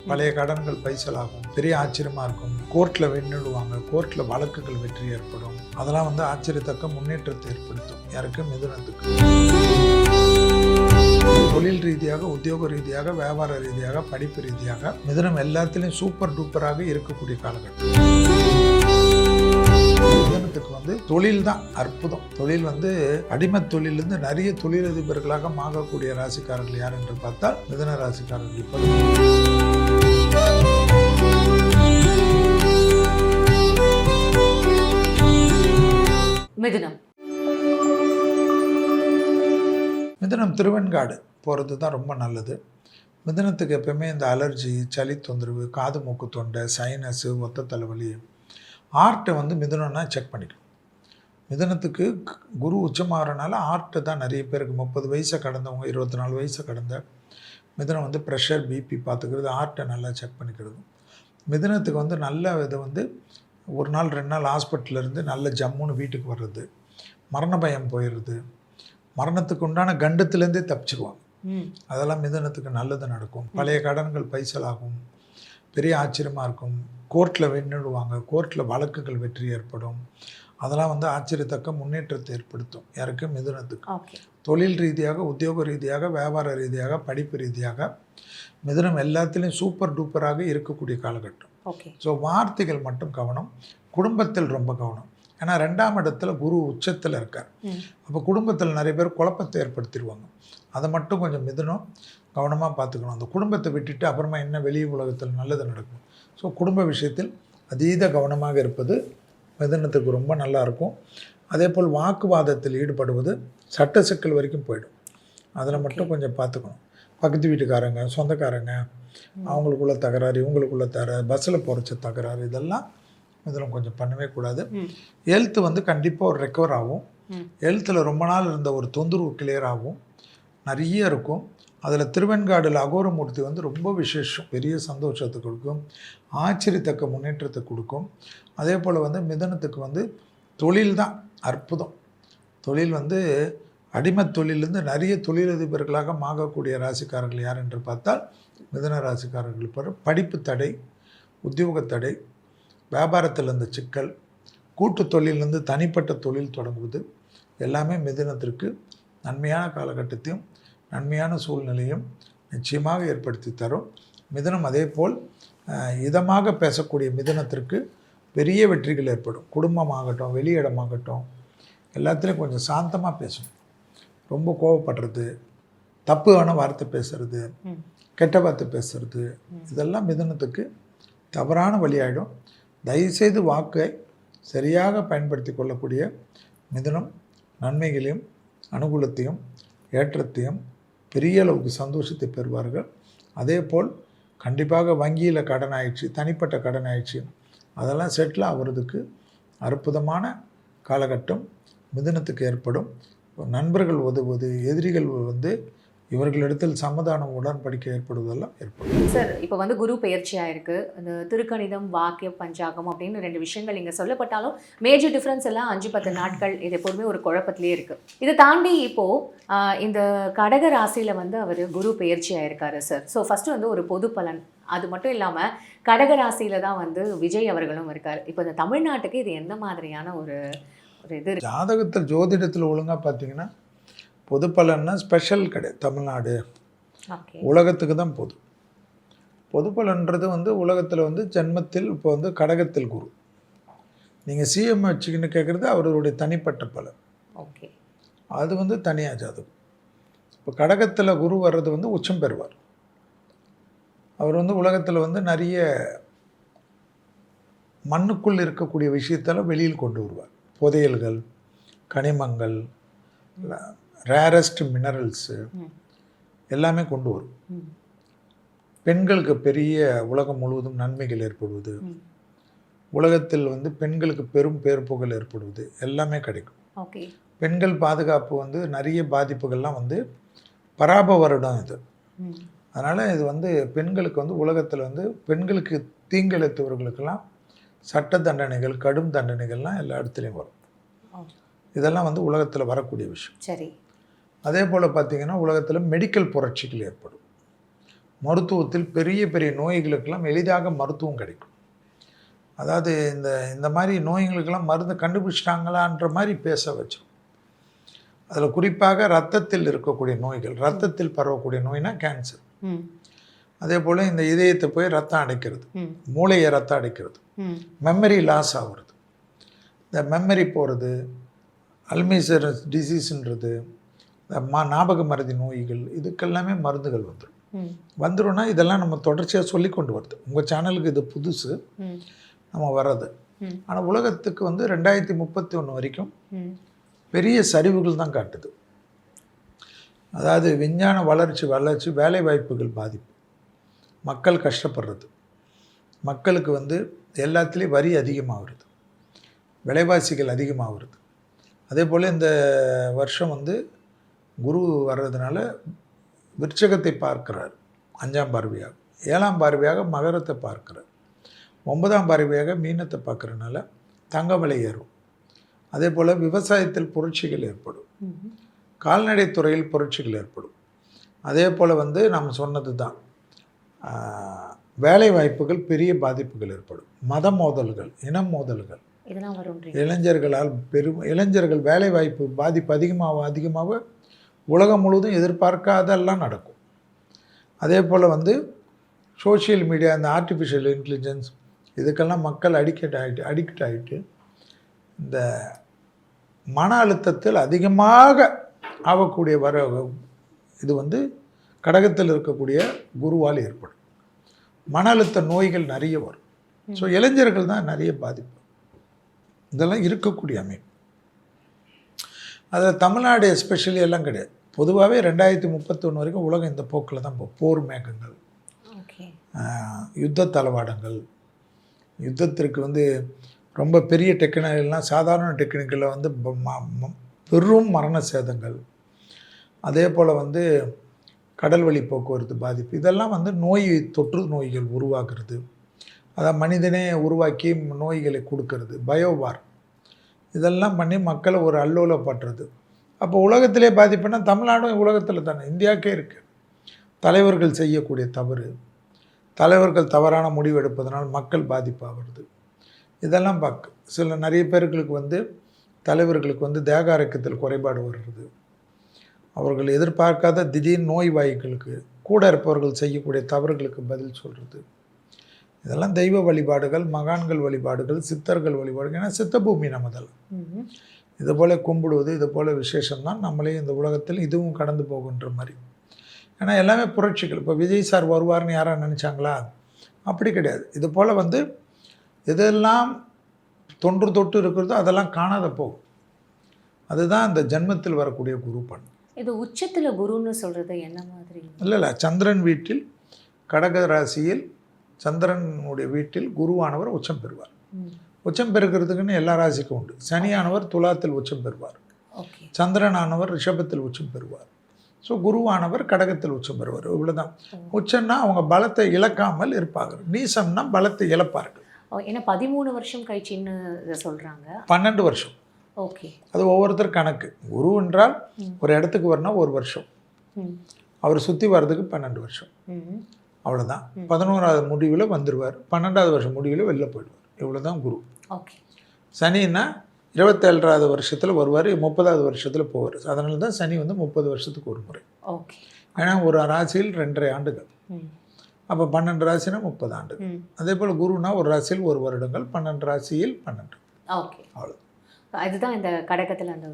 பழைய கடன்கள் பைசலாகும், பெரிய ஆச்சரியமாக இருக்கும், கோர்ட்டில் வென்றுடுவாங்க, கோர்ட்டில் வழக்குகள் வெற்றி ஏற்படும். அதெல்லாம் வந்து ஆச்சரியத்தக்க முன்னேற்றத்தை ஏற்படுத்தும். யாருக்கு? மிதுனத்துக்கு. தொழில் ரீதியாக, உத்தியோக ரீதியாக, வியாபார ரீதியாக, படிப்பு ரீதியாக மிதுனம் எல்லாத்திலையும் சூப்பர் டூப்பராக இருக்கக்கூடிய காலகட்டம். மிதுனத்துக்கு வந்து தொழில் தான் அற்புதம். தொழில் வந்து அடிமை தொழிலிருந்து நிறைய தொழிலதிபர்களாக மாறக்கூடிய ராசிக்காரர்கள் யார் என்று பார்த்தால் மிதுன ராசிக்காரர்கள். மிதுனம் திருவெண்காடு போகிறது தான் ரொம்ப நல்லது. மிதுனத்துக்கு எப்பவுமே இந்த அலர்ஜி, சளி தொந்தரவு, காது மூக்கு தொண்டை, சைனஸு, ஒத்த தலைவலி, ஆர்ட்டை வந்து மிதுனம்னா செக் பண்ணிக்கணும். மிதுனத்துக்கு குரு உச்சமாகறனால ஆர்ட்டு தான் நிறைய பேருக்கு 30 வயசை கடந்தவங்க, 24 வயசை கடந்த மிதுனம் வந்து ப்ரெஷர், பிபி பார்த்துக்கிறது, ஆர்ட்டை நல்லா செக் பண்ணிக்கிறது. மிதுனத்துக்கு வந்து நல்ல இதை வந்து ஒரு நாள் 2 நாள் ஹாஸ்பிட்டலில் இருந்து நல்ல ஜம்முன்னு வீட்டுக்கு வர்றது, மரண பயம் போயிடுறது, மரணத்துக்கு உண்டான கண்டத்துலேருந்தே தப்பிச்சிருவாங்க. அதெல்லாம் மிதுனத்துக்கு நல்லது நடக்கும். பழைய கடன்கள் பைசலாகும், பெரிய ஆச்சரியமாக இருக்கும், கோர்ட்டில் வென்றுடுவாங்க, கோர்ட்டில் வழக்குகள் வெற்றி ஏற்படும். அதெல்லாம் வந்து ஆச்சரியத்தக்க முன்னேற்றத்தை ஏற்படுத்தும். யாருக்கு? மிதுனத்துக்கு. தொழில் ரீதியாக, உத்தியோக ரீதியாக, வியாபார ரீதியாக, படிப்பு ரீதியாக மிதுனம் எல்லாத்திலையும் சூப்பர் டூப்பராக இருக்கக்கூடிய காலகட்டம். ஸோ வார்த்தைகள் மட்டும் கவனம், குடும்பத்தில் ரொம்ப கவனம். ஏன்னா 2ஆம் இடத்துல குரு உச்சத்தில் இருக்கார். அப்போ குடும்பத்தில் நிறைய பேர் குழப்பத்தை ஏற்படுத்திடுவாங்க. அதை மட்டும் கொஞ்சம் மிதுனம் கவனமாக பார்த்துக்கணும். அந்த குடும்பத்தை விட்டுட்டு அப்புறமா என்ன வெளி உலகத்தில் நல்லது நடக்கும். ஸோ குடும்ப விஷயத்தில் அதீத கவனமாக இருப்பது மிதுனத்துக்கு ரொம்ப நல்லாயிருக்கும். அதே போல் வாக்குவாதத்தில் ஈடுபடுவது சட்ட சிக்கல் வரைக்கும் போயிடும். அதில் மட்டும் கொஞ்சம் பார்த்துக்கணும். பக்கத்து வீட்டுக்காரங்க, சொந்தக்காரங்க, அவங்களுக்குள்ள தகராறு, இவங்களுக்குள்ள தகராறு, பஸ்ஸில் போகிறச்ச தகராறு, இதெல்லாம் மிதுனம் கொஞ்சம் பண்ணவே கூடாது. ஹெல்த்து வந்து கண்டிப்பாக ஒரு ரெக்கவர் ஆகும். ஹெல்த்தில் ரொம்ப நாள் இருந்த ஒரு தொந்தரவு கிளியர் ஆகும், நிறைய இருக்கும். அதில் திருவெண்காடில் அகோரமூர்த்தி வந்து ரொம்ப விசேஷம், பெரிய சந்தோஷத்தை கொடுக்கும், ஆச்சரியத்தக்க முன்னேற்றத்தை கொடுக்கும். அதே போல் வந்து மிதுனத்துக்கு வந்து தொழில் தான் அற்புதம். தொழில் வந்து அடிமை தொழிலிருந்து நிறைய தொழிலதிபர்களாக மாறக்கூடிய ராசிக்காரர்கள் யார் என்று பார்த்தால் மிதுன ராசிக்காரர்கள். படிப்பு தடை, உத்தியோக தடை, வியாபாரத்தில் இருந்த சிக்கல், கூட்டு தொழிலிருந்து தனிப்பட்ட தொழில் தொடங்குவது எல்லாமே மிதுனத்திற்கு நன்மையான காலகட்டத்தையும் நன்மையான சூழ்நிலையும் நிச்சயமாக ஏற்படுத்தி தரும். மிதுனம் அதே போல் இதமாக பேசக்கூடிய மிதுனத்திற்கு பெரிய வெற்றிகள் ஏற்படும். குடும்பமாகட்டும், வெளியிடமாகட்டும், எல்லாத்துலேயும் கொஞ்சம் சாந்தமாக பேசணும். ரொம்ப கோவப்படுறது, தப்பான வார்த்தை பேசுறது, கெட்ட வார்த்தை பேசுறது, இதெல்லாம் மிதுனத்துக்கு தவறான வழியாயிடும். தயவுசெய்து வாக்கை சரியாக பயன்படுத்தி கொள்ளக்கூடிய மிதுனம் நன்மைகளையும் அனுகூலத்தையும் ஏற்றத்தையும் பெரிய அளவுக்கு சந்தோஷத்தை பெறுவார்கள். அதே போல் கண்டிப்பாக வங்கியில் கடன் ஆயிடுச்சு, தனிப்பட்ட கடன் ஆயிடுச்சு, அதெல்லாம் செட்டில் ஆகிறதுக்கு அற்புதமான காலகட்டம் மிதுனத்துக்கு ஏற்படும். நண்பர்கள் உதவுவது, எதிரிகள் வந்து இவர்களிடத்தில் சமாதானம், உடன்படிக்கை ஏற்படுவதெல்லாம் ஏற்படும். சார், இப்போ வந்து குரு பெயர்ச்சியாக இருக்குது. அந்த திருக்கணிதம், வாக்கியம், பஞ்சாகம் அப்படின்னு 2 விஷயங்கள் இங்கே சொல்லப்பட்டாலும் மேஜர் டிஃப்ரென்ஸ் எல்லாம் 5-10 நாட்கள் இது எப்போதுமே ஒரு குழப்பத்திலே இருக்குது. இதை தாண்டி இப்போது இந்த கடக ராசியில் வந்து அவர் குரு பெயர்ச்சியாக இருக்காரு சார். ஸோ ஃபஸ்ட்டு வந்து ஒரு பொது பலன், அது மட்டும் இல்லாமல் கடக ராசியில் தான் வந்து விஜய் அவர்களும் இருக்கார். இப்போ இந்த தமிழ்நாட்டுக்கு இது எந்த மாதிரியான ஒரு இது? ஜாதகத்தில் ஜோதிடத்தில் ஒழுங்காக பார்த்தீங்கன்னா பொது பலன்னா ஸ்பெஷல் கிடையாது. தமிழ்நாடு உலகத்துக்கு தான் பொது. பொது பலன்றது வந்து உலகத்தில் வந்து ஜென்மத்தில் இப்போ வந்து கடகத்தில் குரு. நீங்கள் சிஎம் வச்சுக்கின்னு கேட்குறது அவருடைய தனிப்பட்ட பலன். ஓகே, அது வந்து தனியாக ஜாதகம். இப்போ கடகத்தில் குரு வர்றது வந்து உச்சம் பெறுவார். அவர் வந்து உலகத்தில் வந்து நிறைய மண்ணுக்குள் இருக்கக்கூடிய விஷயத்தெல்லாம் வெளியில் கொண்டு வருவார். புதையல்கள், கனிமங்கள், ரேரஸ்ட் மினரல்ஸு எல்லாமே கொண்டு வரும். பெண்களுக்கு பெரிய உலகம் முழுவதும் நன்மைகள் ஏற்படுவது, உலகத்தில் வந்து பெண்களுக்கு பெரும் பேர் புகழ் ஏற்படுவது எல்லாமே கிடைக்கும். பெண்கள் பாதுகாப்பு வந்து நிறைய பாதிப்புகள்லாம் வந்து பராப வருடம் இது. அதனால் இது வந்து பெண்களுக்கு வந்து உலகத்தில் வந்து பெண்களுக்கு தீங்கிழைத்தவர்களுக்கெல்லாம் சட்ட தண்டனைகள், கடும் தண்டனைகள்லாம் எல்லா இடத்துலையும் வரும். இதெல்லாம் வந்து உலகத்தில் வரக்கூடிய விஷயம். சரி. அதே போல் பார்த்திங்கன்னா உலகத்தில் மெடிக்கல் புரட்சிகள் ஏற்படும். மருத்துவத்தில் பெரிய பெரிய நோய்களுக்கெல்லாம் எளிதாக மருத்துவம் கிடைக்கும். அதாவது இந்த இந்த மாதிரி நோய்களுக்கெல்லாம் மருந்து கண்டுபிடிச்சிட்டாங்களான்ற மாதிரி பேச வச்சிடும். அதில் குறிப்பாக ரத்தத்தில் இருக்கக்கூடிய நோய்கள், ரத்தத்தில் பரவக்கூடிய நோய்னா கேன்சர். அதே போல் இந்த இதயத்தை போய் ரத்தம் அடைக்கிறது, மூளையை ரத்தம் அடைக்கிறது, மெமரி லாஸ் ஆகுறது, இந்த மெமரி போகிறது, அல்மீசர் டிசீஸ்ன்றது, இந்த ஞாபக மறதி நோய்கள், இதுக்கெல்லாமே மருந்துகள் வந்துடும்னா இதெல்லாம் நம்ம தொடர்ச்சியாக சொல்லி கொண்டு வருது. உங்கள் சேனலுக்கு இது புதுசு நம்ம வர்றது. ஆனால் உலகத்துக்கு 2031 வரைக்கும் பெரிய சரிவுகள் தான் காட்டுது. அதாவது விஞ்ஞான வளர்ச்சி, வேலை வாய்ப்புகள் பாதிப்பு, மக்கள் கஷ்டப்படுறது, மக்களுக்கு எல்லாத்துலேயும் வரி அதிகமாகிறது, விலைவாசிகள் அதிகமாகிறது. அதே போல் இந்த வருஷம் குரு வர்றதுனால விருச்சகத்தை பார்க்கிறார் 5ஆம் பார்வையாக, 7ஆம் பார்வையாக மகரத்தை பார்க்கிறார், 9ஆம் பார்வையாக மீனத்தை பார்க்குறதுனால தங்க விலை ஏறும். அதே போல் விவசாயத்தில் புரட்சிகள் ஏற்படும், கால்நடை துறையில் புரட்சிகள் ஏற்படும். அதே போல் நாம் சொன்னது தான், வேலை வாய்ப்புகள் பெரிய பாதிப்புகள் ஏற்படும், மத மோதல்கள், இன மோதல்கள், இளைஞர்களால் இளைஞர்கள் வேலை வாய்ப்பு பாதிப்பு அதிகமாக உலகம் முழுவதும் எதிர்பார்க்காதெல்லாம் நடக்கும். அதே போல் சோஷியல் மீடியா, இந்த ஆர்டிஃபிஷியல் இன்டெலிஜென்ஸ், இதுக்கெல்லாம் மக்கள் அடிக்ட் ஆகிட்டு இந்த மன அழுத்தத்தில் அதிகமாக ஆகக்கூடிய இது கடகத்தில் இருக்கக்கூடிய குருவால் ஏற்படும். மன அழுத்த நோய்கள் நிறைய வரும். ஸோ இளைஞர்கள் தான் நிறைய பாதிப்பு. இதெல்லாம் இருக்கக்கூடிய அமைப்பு. அதில் தமிழ்நாடு எஸ்பெஷலி எல்லாம் கிடையாது. பொதுவாகவே 2031 வரைக்கும் உலகம் இந்த போக்கில் தான் போர் மேகங்கள், யுத்த தளவாடங்கள், யுத்தத்திற்கு ரொம்ப பெரிய டெக்னிக்கெல்லாம் சாதாரண டெக்னிக்கில் பெரும் மரண சேதங்கள், அதே போல் கடல் வழி போக்குவரத்து பாதிப்பு, இதெல்லாம் நோய் தொற்று நோய்கள் உருவாக்குறது, அதான் மனிதனே உருவாக்கி நோய்களை கொடுக்கறது, பயோவார், இதெல்லாம் பண்ணி மக்களை ஒரு அல்லோலப்படுறது. அப்போ உலகத்திலே பாதிப்புனா தமிழ்நாடும் உலகத்தில் தானே, இந்தியாவுக்கே இருக்குது. தலைவர்கள் செய்யக்கூடிய தவறு, தலைவர்கள் தவறான முடிவு எடுப்பதனால் மக்கள் பாதிப்பாகிறது. இதெல்லாம் நிறைய பேர்களுக்கு தலைவர்களுக்கு தேக ஆரோக்கியத்தில் குறைபாடு வருகிறது. அவர்கள் எதிர்பார்க்காத திடீர் நோய் வாய்களுக்கு கூட இருப்பவர்கள் செய்யக்கூடிய தவறுகளுக்கு பதில் சொல்கிறது. இதெல்லாம் தெய்வ வழிபாடுகள், மகான்கள் வழிபாடுகள், சித்தர்கள் வழிபாடுகள். ஏன்னா சித்த பூமி நமதல். இது போல் கும்பிடுவது, இது போல் விசேஷம்தான் நம்மளே இந்த உலகத்தில் இதுவும் கடந்து போகுன்ற மாதிரி. ஏன்னா எல்லாமே புரட்சிகள். இப்போ விஜய் சார் வருவார்னு யாராவது நினச்சாங்களா? அப்படி கிடையாது. இது போல் எதெல்லாம் தொட்டு இருக்கிறதோ அதெல்லாம் காணாத போகும். அதுதான் அந்த ஜென்மத்தில் வரக்கூடிய குரு பண். இது உச்சத்தில் குருன்னு சொல்கிறது என்ன மாதிரி? இல்லை, சந்திரன் வீட்டில், கடக ராசியில் சந்திரனுடைய வீட்டில் குருவானவர் உச்சம் பெறுவார். உச்சம் பெறுகிறதுக்குன்னு எல்லா ராசிக்கும் உண்டு. சனியானவர் துலாத்தில் உச்சம் பெறுவார், சந்திரனானவர் ரிஷபத்தில் உச்சம் பெறுவார், ஸோ குருவானவர் கடகத்தில் உச்சம் பெறுவார். இவ்வளோதான். உச்சம்னா அவங்க பலத்தை இழக்காமல் இருப்பாங்க, நீசம்னா பலத்தை இழப்பார்கள். ஏன்னா 13 வருஷம் கழிச்சுன்னு சொல்கிறாங்க. 12 வருஷம். ஓகே, அது ஒவ்வொருத்தர் கணக்கு. குரு என்றால் ஒரு இடத்துக்கு வரணும் 1 வருஷம், அவர் சுற்றி வர்றதுக்கு 12 வருஷம், அவ்வளோதான். 11ஆவது முடிவில் வந்துடுவார், 12ஆவது வருஷம் முடிவில் வெளில போயிடுவார். இவ்வளோதான் குரு. ஓகே. சனின்னா 27ஆவது வருஷத்தில் வருவார், 30ஆவது வருஷத்தில் போவார். அதனால தான் சனி 30 வருஷத்துக்கு ஒரு முறை. ஓகே. ஏன்னா ஒரு ராசியில் 2.5 ஆண்டுகள், அப்போ 12 ராசினா 30 ஆண்டுகள். அதே போல் குருனா ஒரு ராசியில் 1 வருடங்கள், 12 ராசியில் 12. ஓகே, அவ்வளோ. அதுதான் இந்த கடகத்தில் அந்த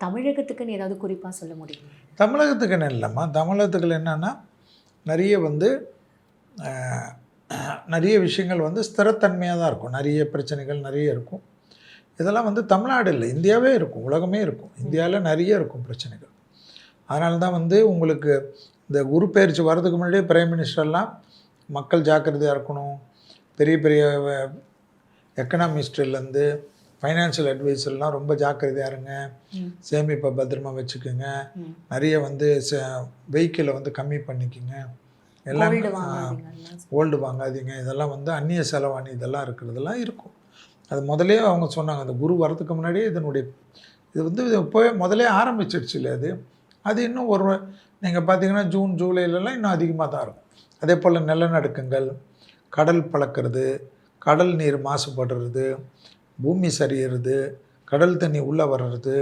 தமிழகத்துக்குன்னு ஏதாவது குறிப்பாக சொல்ல முடியும்? தமிழகத்துக்குன்னு இல்லைம்மா. தமிழகத்துக்கு என்னென்னா நிறைய விஷயங்கள் ஸ்திரத்தன்மையாக தான் இருக்கும். நிறைய பிரச்சனைகள் நிறைய இருக்கும். இதெல்லாம் தமிழ்நாடு இல்லை, இந்தியாவே இருக்கும், உலகமே இருக்கும். இந்தியாவில் நிறைய இருக்கும் பிரச்சனைகள். அதனால தான் உங்களுக்கு இந்த குரு பயிற்சி வர்றதுக்கு முன்னாடியே பிரைம் மினிஸ்டர்லாம் மக்கள் ஜாக்கிரதையாக இருக்கணும், பெரிய பெரிய எக்கனாமிஸ்ட்லேருந்து ஃபைனான்ஷியல் அட்வைஸர்லாம் ரொம்ப ஜாக்கிரதையாக இருங்க, சேமிப்பை பத்திரமா வச்சுக்கோங்க, நிறைய வெஹிக்கிளை கம்மி பண்ணிக்கோங்க, எல்லாம் ஓல்டு வாங்காதீங்க, இதெல்லாம் அந்நிய செலவாணி இதெல்லாம் இருக்கிறதெல்லாம் இருக்கும். அது முதலே அவங்க சொன்னாங்க. அந்த குரு வரதுக்கு முன்னாடியே இதனுடைய இது இப்போவே முதலே ஆரம்பிச்சிடுச்சு இல்லை? அது இன்னும் நீங்கள் பார்த்தீங்கன்னா ஜூன் ஜூலைலலாம் இன்னும் அதிகமாக தான் இருக்கும். அதே போல் நிலநடுக்கங்கள், கடல் பிளக்கிறது, கடல் நீர் மாசுபடுறது, பூமி சரியிறது, கடல் தண்ணி உள்ளே வர்றது,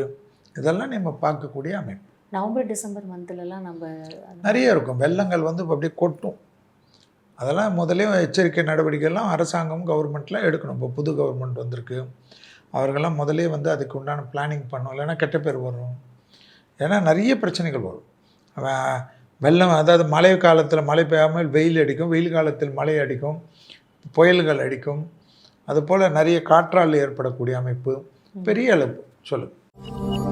இதெல்லாம் நம்ம பார்க்கக்கூடிய அமைப்பு. நவம்பர் டிசம்பர் மந்த்லலாம் நம்ம நிறைய இருக்கும். வெள்ளங்கள் வந்து அப்படியே கொட்டும். அதெல்லாம் முதலே எச்சரிக்கை நடவடிக்கைலாம் அரசாங்கம் கவர்மெண்ட்லாம் எடுக்கணும். இப்போ புது கவர்மெண்ட் வந்திருக்கு, அவர்களெல்லாம் முதலே வந்து அதுக்கு உண்டான பிளானிங் பண்ணணும். இல்லைன்னா கெட்ட பேர் வரும். ஏன்னா நிறைய பிரச்சனைகள் வரும். வெள்ளம், அதாவது மழை காலத்தில் மழை பெய்யாமல் வெயில் அடிக்கும், வெயில் காலத்தில் மழை அடிக்கும், புயல்கள் அடிக்கும். அதுபோல் நிறைய காற்றால் ஏற்படக்கூடிய அமைப்பு பெரிய அளவு சொல்லுங்கள்.